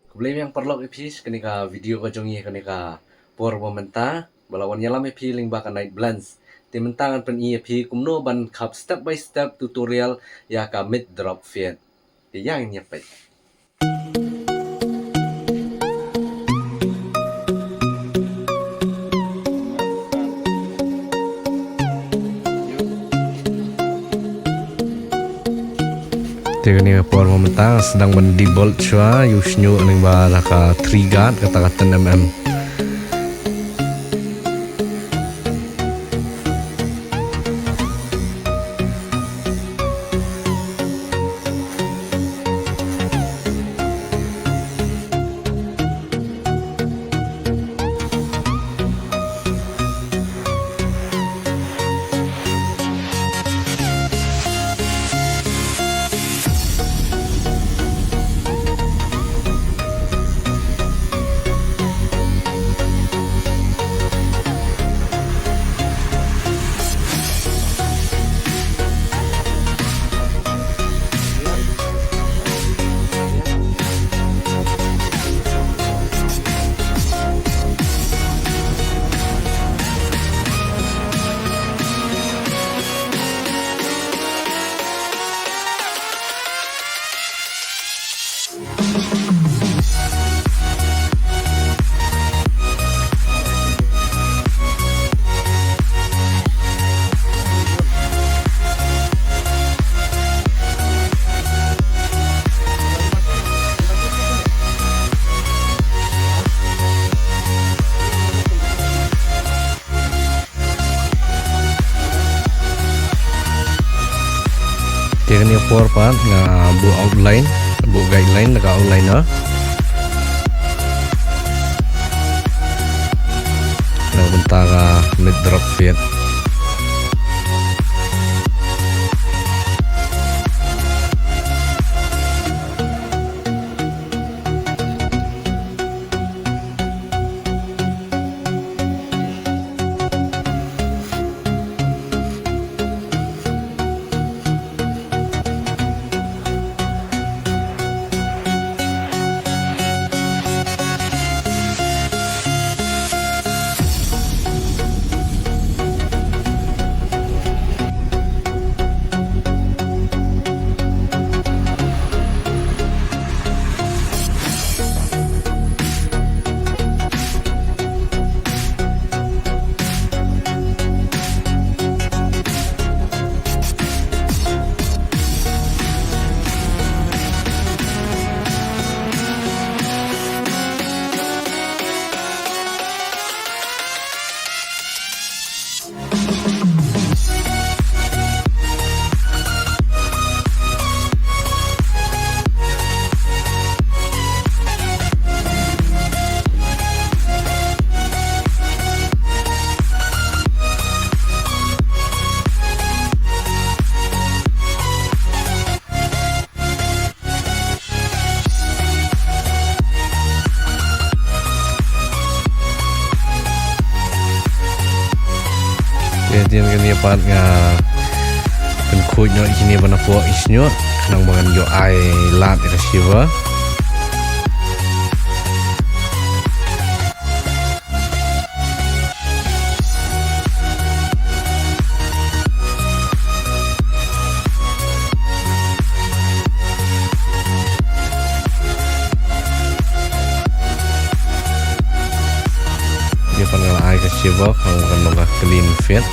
Problema yang perlu ipis kenika video ko jongi kenika por momenta balawan yalam ipi ling baka night blends. Timentangan pen ipi kumno ban kap step by step tutorial ya ka mid drop fiat. Yang nyepet. Tiga ni por momenta sedang mendi bolt chua yusnyu ning ba ka 3 guard kata 10 mm. Tiga ni por pa nga bu outline, bu guideline naka outline na. Nah bentara mid drop fiat. Kemudian kini part nga penkut nyo ikini bana po isnyo kanang bangan yo ay lat receiver. Dia panggil ay receiver kang kanong clean fit.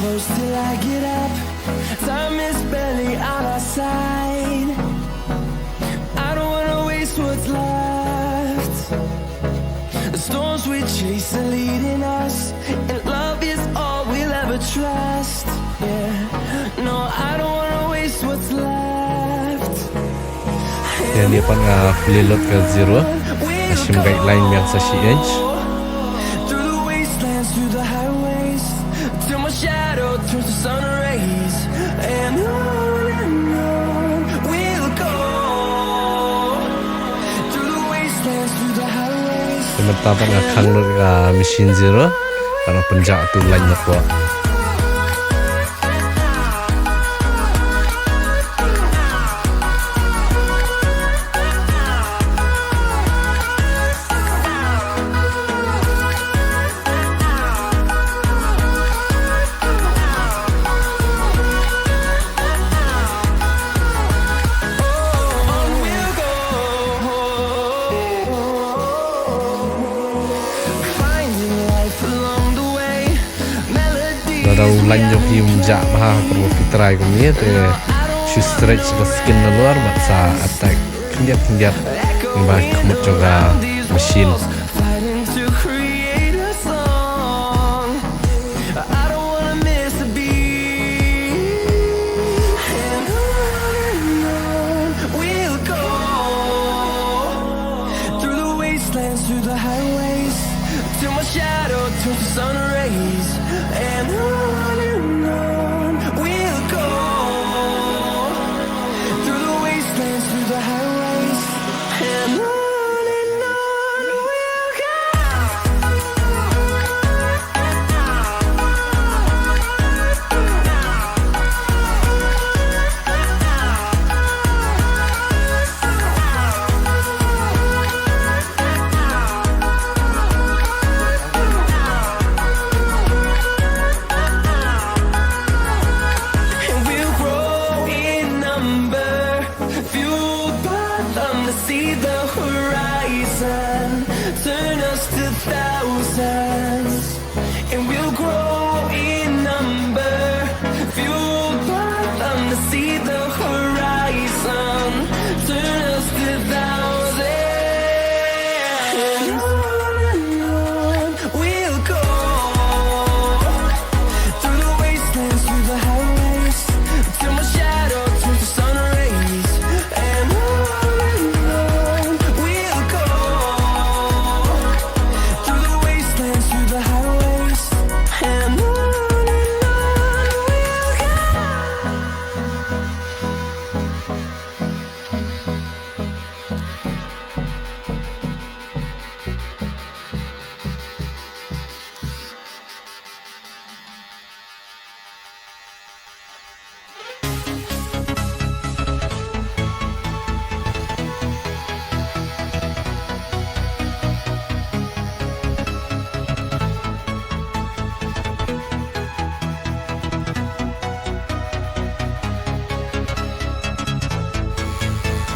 close till I get up. Time is barely on our side. I don't wanna waste what's left. The storms we chase are leading us, and love is all we trust. Yeah, no, I don't wanna waste what's left. Yan dia pun pelilot ke zero. Asyim guideline yang sa CH. Through the wastelands, through the highways, till my shadow turns to sun rays. And on we'll go. Through the wastelands, through the highways. Teman-teman akan mesin zero. Karena penjak tu lainnya kuat. Ada ulan jok hium jak bah perlu fitrai kami te shoe stretch ke skin na luar maksa attack kendiat bah kemut juga mesin Fighting to create a song. I don't wanna miss a beat. And on we'll go. Through the wastelands, through the highways, till my shadow turns to sun rays. And on we'll go. Through the wastelands, through the highways, and on we'll go. And we'll grow in number, fueled by them to see the horizon, turn us to thousands. And we'll grow in number, fueled by them to see the horizon, turn us to thousands. And on we'll go. Through the wastelands, through the highways, till my shadow turns to sun rays. And on we'll go. Through the wastelands, through the highways, and on we'll go.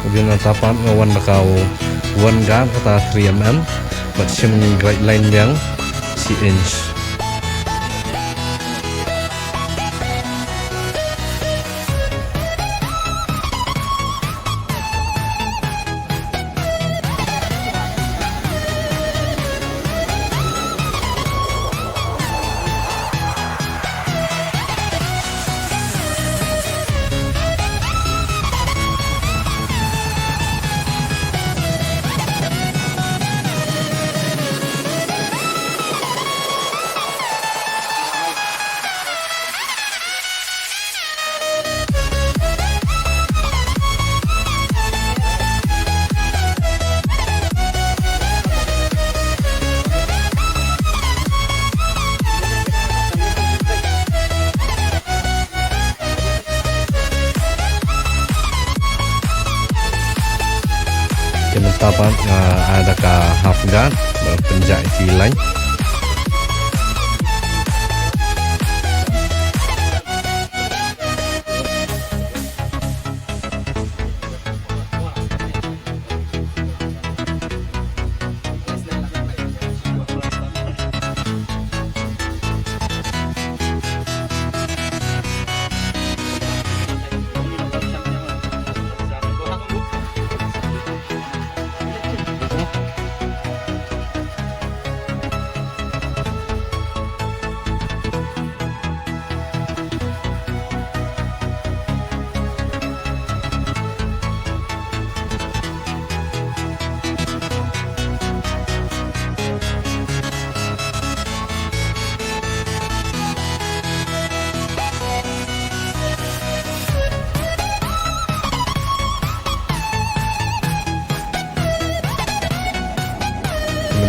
Kemudian tapan ngawan kau one gang kata 3mm macam guideline yang CH. Tapan ada ka half guard penjak filan.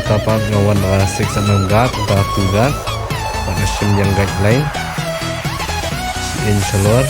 Teman-teman ngawan na 6 gat atau 2 gat pada sim yang guideline in keluar.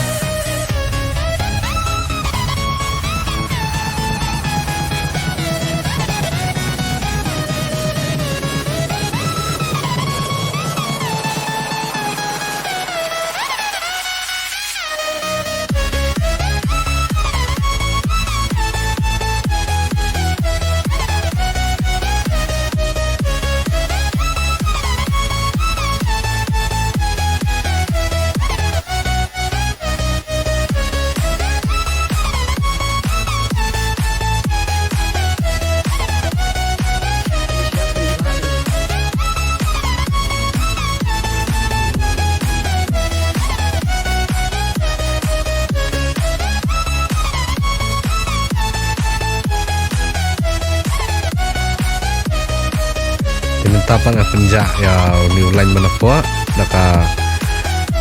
Tapang penjak ya new line mana puak naka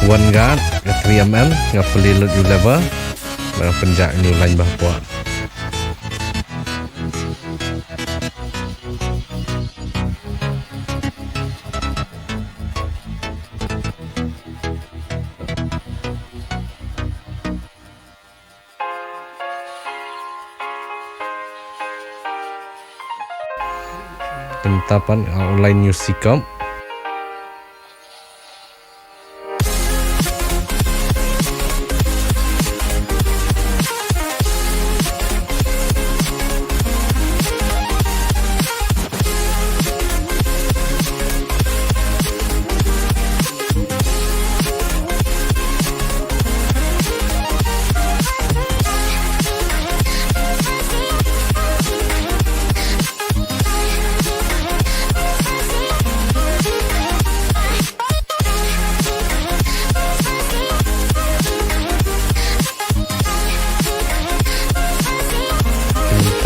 1 guard ya 3 mm ya fully load you level naka penjak new line bah puak. Penetapan online news sikap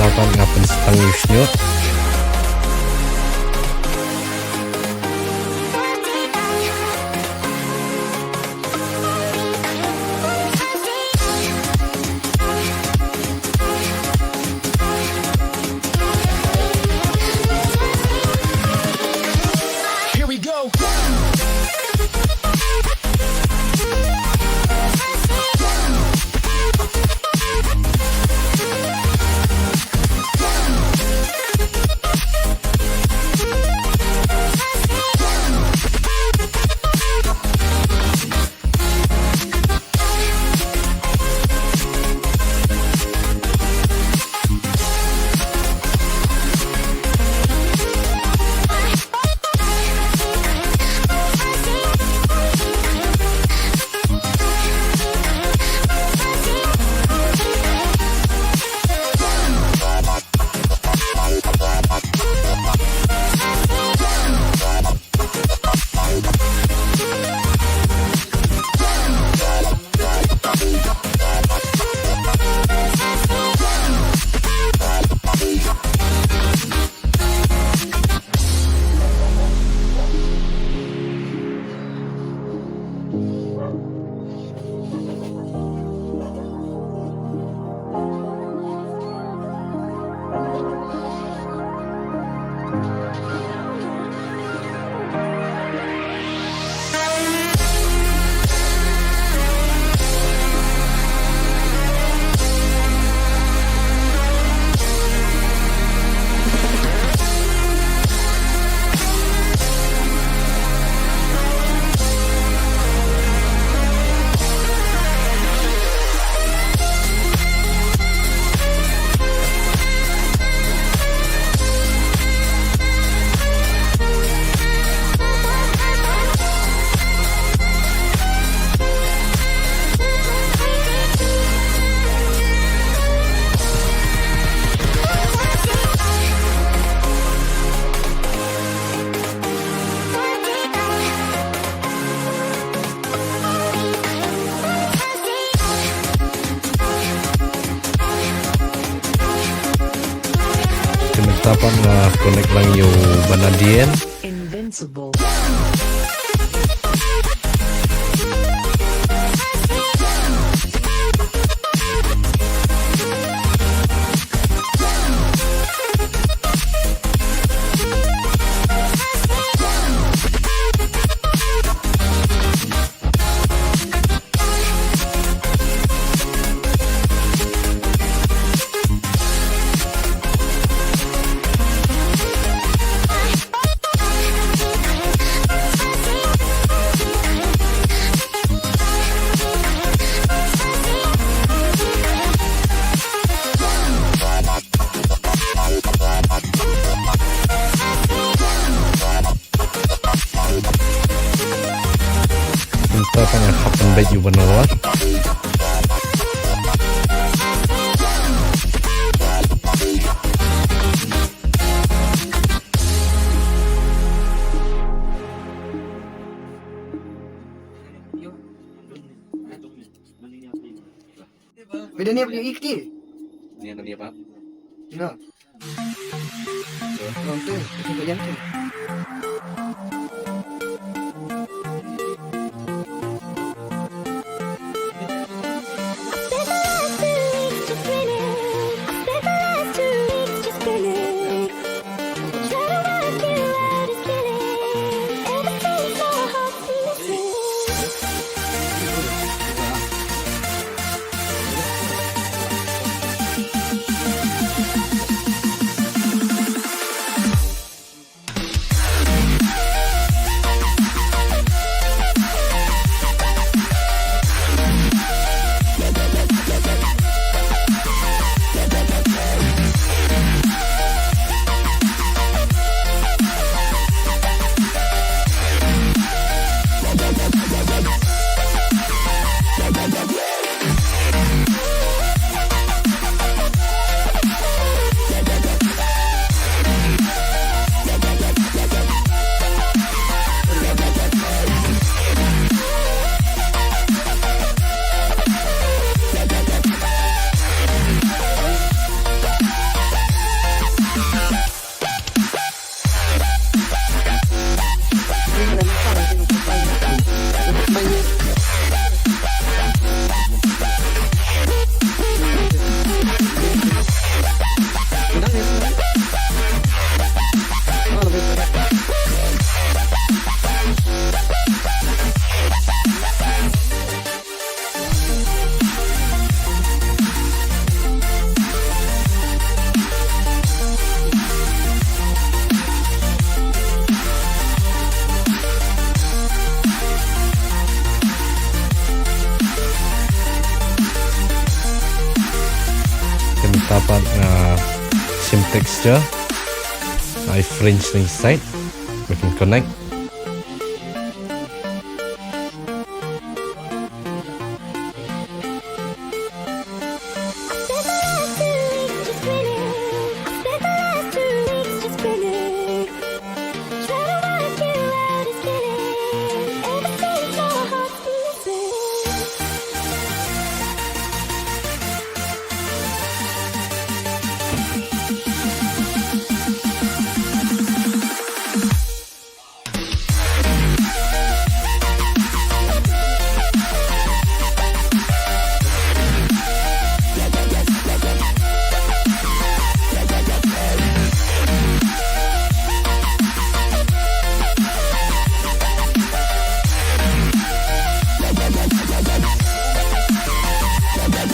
penetapan ngapen setang newsnya. Here we go. Tapan connect lang yung Banadien. Invincible. kan yang kapan baik you benar. Beda ni punya ikti. Ni akan dia apa? No. Orang tu, ikut yang tu. dapat sim texture, ifringe inside, we can connect.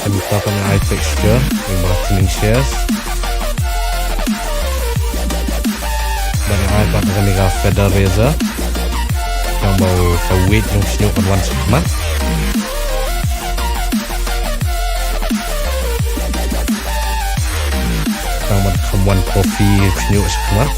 Kita akan eye texture yang tuning shares dan eye part akan dikasih feather razor yang bau weight yang senyuk kan sekmat yang berkemuan kopi senyuk sekmat.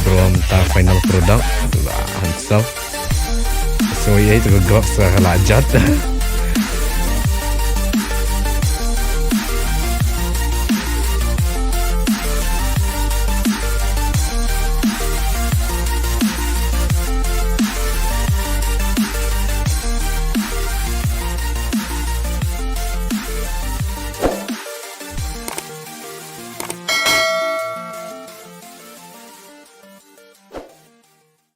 Belum tak final product lah, hansel. So ya itu gerak secara lajat.